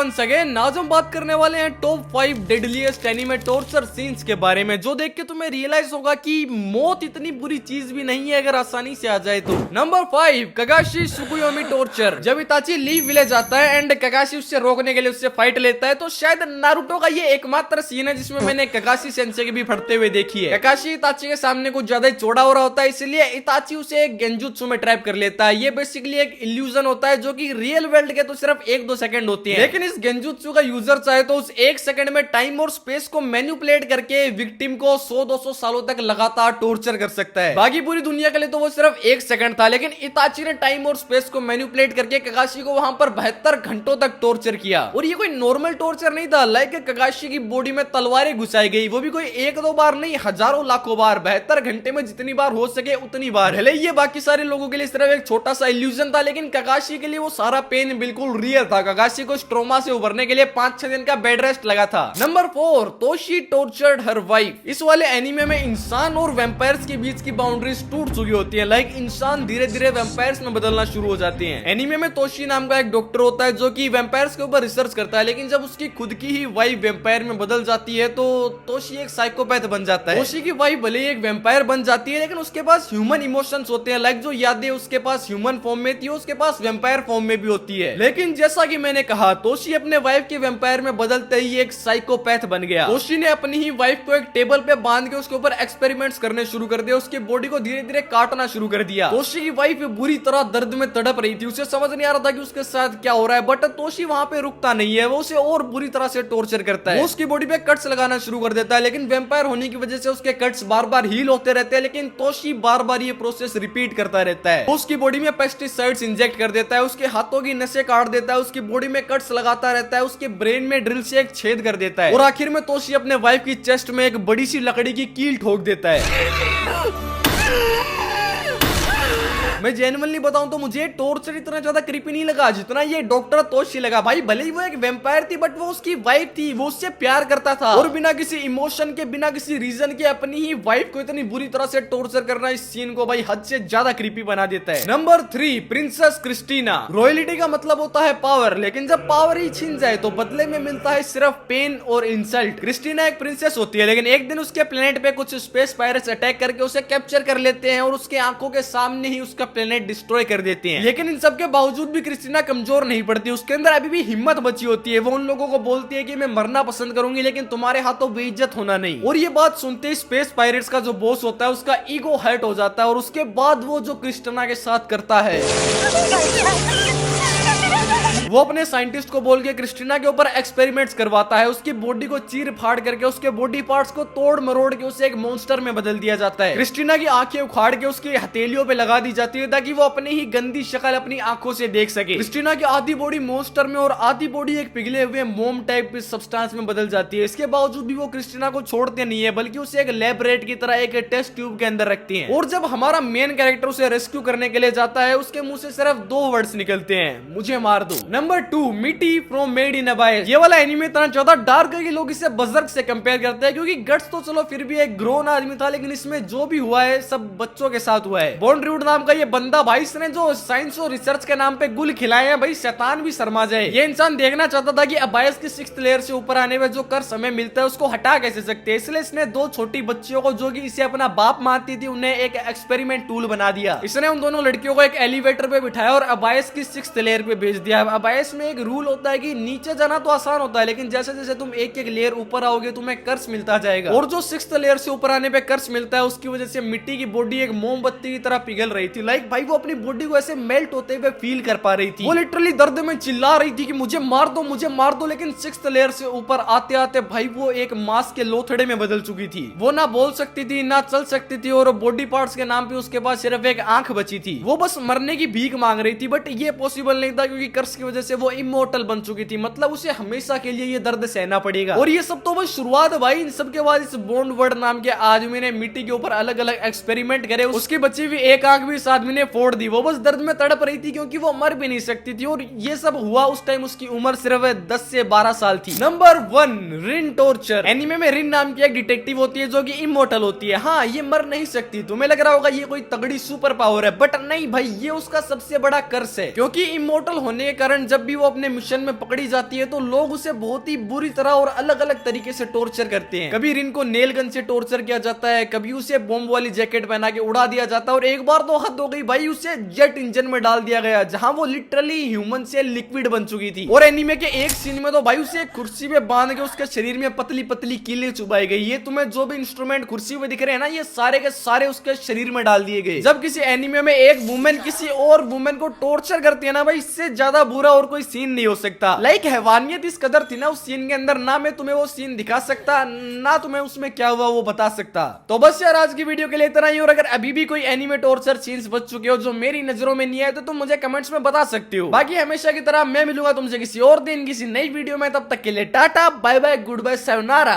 Once again आज हम बात करने वाले हैं top 5 deadliest anime torture scenes के बारे में, जो देख के तुम्हें रियलाइज होगा कि मौत इतनी बुरी चीज भी नहीं है अगर आसानी से आ जाए तो। Number 5 Kakashi Tsukuyomi torture. जब इताची लीव विलेज आता है एंड कगाशी उससे रोकने के लिए उससे फाइट लेता है, तो शायद नारुतो का ये एकमात्र सीन है जिसमें मैंने कगाशी सेंसे के भी फटते हुए देखी है। कगाशी इताची के सामने कुछ ज्यादा ही चौड़ा हो रहा होता है, इसलिए इताची उसे एक गेंजुत्सु में ट्रैप कर लेता है। ये बेसिकली एक इल्यूजन होता है जो कि रियल वर्ल्ड के तो सिर्फ 1-2 सेकंड होती है, लेकिन इस गेंजुत्सु का यूजर चाहे तो उस 1 सेकंड में टाइम और स्पेस को मैनिपुलेट करके विक्टिम को 100-200 सालों तक लगातार टॉर्चर कर सकता है। बाकी पूरी दुनिया के लिए तो वो सिर्फ 1 सेकंड था, लेकिन इताची ने टाइम और स्पेस को मैनिपुलेट करके कगाशी को वहां पर 72 घंटों तक टॉर्चर किया। और ये कोई नॉर्मल टॉर्चर नहीं था, लाइक कगाशी की बॉडी में तलवारें घुसाई गई, वो भी कोई 1-2 बार नहीं, हजारों लाखों बार। 72 घंटे में जितनी बार हो सके उतनी बार। भले ये बाकी सारे लोगों के लिए सिर्फ एक छोटा सा इल्यूजन था, लेकिन कगाशी के लिए वो सारा पेन बिल्कुल रियल था। कगाशी को ट्रॉमा से उभरने के लिए 5-6 दिन का बेड रेस्ट लगा था। नंबर 4 तोशी टॉर्चर्ड हर वाइफ। इस वाले एनीमे में इंसान और वैम्पायर्स के बीच की बाउंड्रीज टूट चुकी होती है, लाइक इंसान धीरे धीरे वैम्पायर्स में बदलना शुरू हो जाते हैं। एनीमे में तोशी नाम का एक डॉक्टर होता है जो कि वैम्पायर्स के ऊपर रिसर्च करता है, लेकिन जब उसकी खुद की ही वाइफ वैम्पायर में बदल जाती है तो तोशी एक साइकोपैथ बन जाता है। तोशी की वाइफ भले ही एक वैम्पायर बन जाती है, लेकिन उसके पास ह्यूमन इमोशंस होते हैं, लाइक जो यादें उसके पास ह्यूमन फॉर्म में थी उसके पास वैम्पायर फॉर्म में भी होती है। लेकिन जैसा कि मैंने कहा, तोशी अपने वाइफ के वैम्पायर में बदलते ही एक साइकोपैथ बन गया। तोशी ने अपनी ही वाइफ को एक टेबल पे बांध के उसके ऊपर एक्सपेरिमेंट्स करने शुरू कर दिए, उसकी बॉडी को धीरे धीरे काटना शुरू कर दिया। तोशी की वाइफ बुरी तरह दर्द में तड़प रही थी, उसे समझ नहीं आ रहा था कि उसके साथ क्या हो रहा है, बट तोशी वहां पे रुकता नहीं है, वो उसे और बुरी तरह से टॉर्चर करता है। वो उसकी बॉडी पे कट्स लगाना शुरू कर देता है, लेकिन वैम्पायर होने की वजह से उसके कट्स बार बार हील होते रहते हैं, लेकिन तोशी बार बार ये प्रोसेस रिपीट करता रहता है। उसकी बॉडी में पेस्टिसाइड्स इंजेक्ट कर देता है, उसके हाथों की नसें काट देता है, उसकी बॉडी में कट्स लगाता रहता है, उसके ब्रेन में ड्रिल से एक छेद कर देता है, और आखिर में तोशी अपने वाइफ की चेस्ट में एक बड़ी सी लकड़ी की कील ठोक देता है। मैं जेन्युइनली बताऊं तो मुझे टॉर्चर इतना ज्यादा क्रीपी नहीं लगा जितना ये डॉक्टर तोशी लगा। भाई भले ही वो एक वैम्पायर थी, बट वो उसकी वाइफ थी, वो उससे प्यार करता था, और बिना किसी इमोशन के, बिना किसी रीजन के अपनी ही वाइफ को इतनी बुरी तरह से टॉर्चर करना इस सीन को भाई हद से ज्यादा क्रीपी बना देता है। Number 3 princess Christina. रॉयलिटी का मतलब होता है पावर, लेकिन जब पावर ही छीन जाए तो बदले में मिलता है सिर्फ पेन और इंसल्ट। क्रिस्टीना एक प्रिंसेस होती है, लेकिन एक दिन उसके प्लेनेट पे कुछ स्पेस पायरेट्स अटैक करके उसे कैप्चर कर लेते हैं और उसके आंखों के सामने ही उसका प्लेनेट डिस्ट्रॉय कर देते हैं। लेकिन इन सब के बावजूद भी क्रिस्टीना कमजोर नहीं पड़ती, उसके अंदर अभी भी हिम्मत बची होती है। वो उन लोगों को बोलती है कि मैं मरना पसंद करूंगी, लेकिन तुम्हारे हाथों बेइज्जत होना नहीं। और ये बात सुनते ही स्पेस पायरेट्स का जो बॉस होता है उसका ईगो हर्ट हो जाता है, और उसके बाद वो जो क्रिस्टीना के साथ करता है, वो अपने साइंटिस्ट को बोल के क्रिस्टीना के ऊपर एक्सपेरिमेंट्स करवाता है। उसकी बॉडी को चीर फाड़ करके, उसके बॉडी पार्ट्स को तोड़ मरोड़ के उसे एक मॉन्स्टर में बदल दिया जाता है। क्रिस्टीना की आंखें उखाड़ के उसकी हथेलियों पे लगा दी जाती है ताकि वो अपनी ही गंदी शक्ल अपनी आंखों से देख सके। क्रिस्टीना की आधी बॉडी मॉन्स्टर में और आधी बॉडी एक पिघले हुए मोम टाइप सब्सटेंस में बदल जाती है। इसके बावजूद भी वो क्रिस्टीना को छोड़ते नहीं है, बल्कि उसे एक लैब रेट की तरह एक टेस्ट ट्यूब के अंदर रखती है। और जब हमारा मेन कैरेक्टर उसे रेस्क्यू करने के लिए जाता है, उसके मुंह से सिर्फ 2 वर्ड्स निकलते हैं, मुझे मार दो। नंबर 2 मिटी फ्रॉम मेड इन अबाइस। ये वाला एनीमे इतना ज्यादा डार्क है कि लोग इसे बजर्क से कंपेयर करते हैं, क्योंकि गट्स तो चलो फिर भी एक ग्रोन आदमी था, लेकिन इसमें जो भी हुआ है सब बच्चों के साथ हुआ है। बॉन्ड्रूड नाम का ये बंदा भाई, इसने जो साइंस और रिसर्च के नाम पे गुल खिलाए हैं, भाई शैतान भी शर्मा जाए। ये इंसान देखना चाहता था कि अबाइस की 6th लेयर से ऊपर आने में जो कर समय मिलता है उसको हटा कैसे सकते हैं, इसलिए इसने 2 छोटी बच्चियों को, जो कि इसे अपना बाप मानती थी, उन्हें एक एक्सपेरिमेंट टूल बना दिया। इसने उन दोनों लड़कियों को एक एलिवेटर पे बिठाया और अबाइस की 6th लेयर पे भेज दिया। अबाइस में एक रूल होता है कि नीचे जाना तो आसान होता है, लेकिन जैसे जैसे तुम एक एक लेयर ऊपर आओगे तुम्हें कर्स मिलता जाएगा, और जो 6th लेयर से ऊपर आने पे कर्स मिलता है उसकी वजह से मिट्टी की बॉडी एक मोमबत्ती की तरह पिघल रही थी। लाइक भाई वो अपनी बॉडी को ऐसे मेल्ट होते हुए फील कर पा रही थी। वो लिटरली दर्द में चिल्ला रही थी कि मुझे मार दो, मुझे मार दो, लेकिन 6th लेयर से ऊपर आते आते भाई वो एक मांस के लोथड़े में बदल चुकी थी। वो ना बोल सकती थी, ना चल सकती थी, और बॉडी पार्ट्स के नाम पे उसके पास सिर्फ एक आंख बची थी। वो बस मरने की भीख मांग रही थी, बट ये पॉसिबल नहीं था क्योंकि कर्स की वजह से वो इमोर्टल बन चुकी थी, मतलब उसे हमेशा के लिए ये दर्द सहना पड़ेगा। और ये सब तो बस शुरुआत है भाई। इन सब के बाद इस बॉन्ड वर्ड नाम के आदमी ने मिट्टी के ऊपर अलग अलग एक्सपेरिमेंट करे, उसकी बची हुई एक आंख भी इस आदमी ने फोड़ दी। वो बस दर्द में तड़प रही थी क्योंकि वो मर भी नहीं सकती थी, और ये सब हुआ उस टाइम उसकी उम्र सिर्फ 10 से 12 साल थी। नंबर 1 रिन टॉर्चर। एनीमे में रिन नाम की एक डिटेक्टिव होती है जो कि इमोर्टल होती है। हाँ, ये मर नहीं सकती। तुम्हें लग रहा होगा ये कोई तगड़ी सुपर पावर है, बट नहीं भाई, ये उसका सबसे बड़ा कर्स है, क्योंकि इमोर्टल होने के कारण हीरोइन जब भी वो अपने मिशन में पकड़ी जाती है तो लोग उसे बहुत ही बुरी तरह और अलग अलग तरीके से टॉर्चर करते हैं। कभी रिन को नेल गन से टॉर्चर किया जाता है, कभी उसे बॉम्ब वाली जैकेट पहना के उड़ा दिया जाता है, और एक बार तो हद हो गई भाई, उसे जेट इंजन में डाल दिया गया जहां वो लिटरली ह्यूमन से लिक्विड बन चुकी थी। और एनीमे के एक सीन में तो भाई उसे एक कुर्सी में बांध के उसके शरीर में पतली पतली कीलें चुभाई गई। ये तुम्हें जो भी इंस्ट्रूमेंट कुर्सी में दिख रहे हैं ना, ये सारे के सारे उसके शरीर में डाल दिए गए। जब किसी एनीमे में एक वुमेन किसी और वुमेन को टॉर्चर करती है ना भाई, इससे ज्यादा बुरा और कोई सीन नहीं हो सकता। लाइक हैवानियत इस कदर थी ना उस सीन के अंदर, ना मैं तुम्हें वो सीन दिखा सकता, ना तुम्हें उसमें क्या हुआ वो बता सकता। तो बस यार आज की वीडियो के लिए इतना ही। और अगर अभी भी कोई एनीमे टॉर्चर सीन्स बच चुके हो जो मेरी नजरों में नहीं आए तो तुम मुझे कमेंट्स में बता सकते हो। बाकी हमेशा की तरह मैं मिलूंगा तुमसे किसी और दिन किसी नई वीडियो में, तब तक के लिए tata bye bye goodbye sayonara।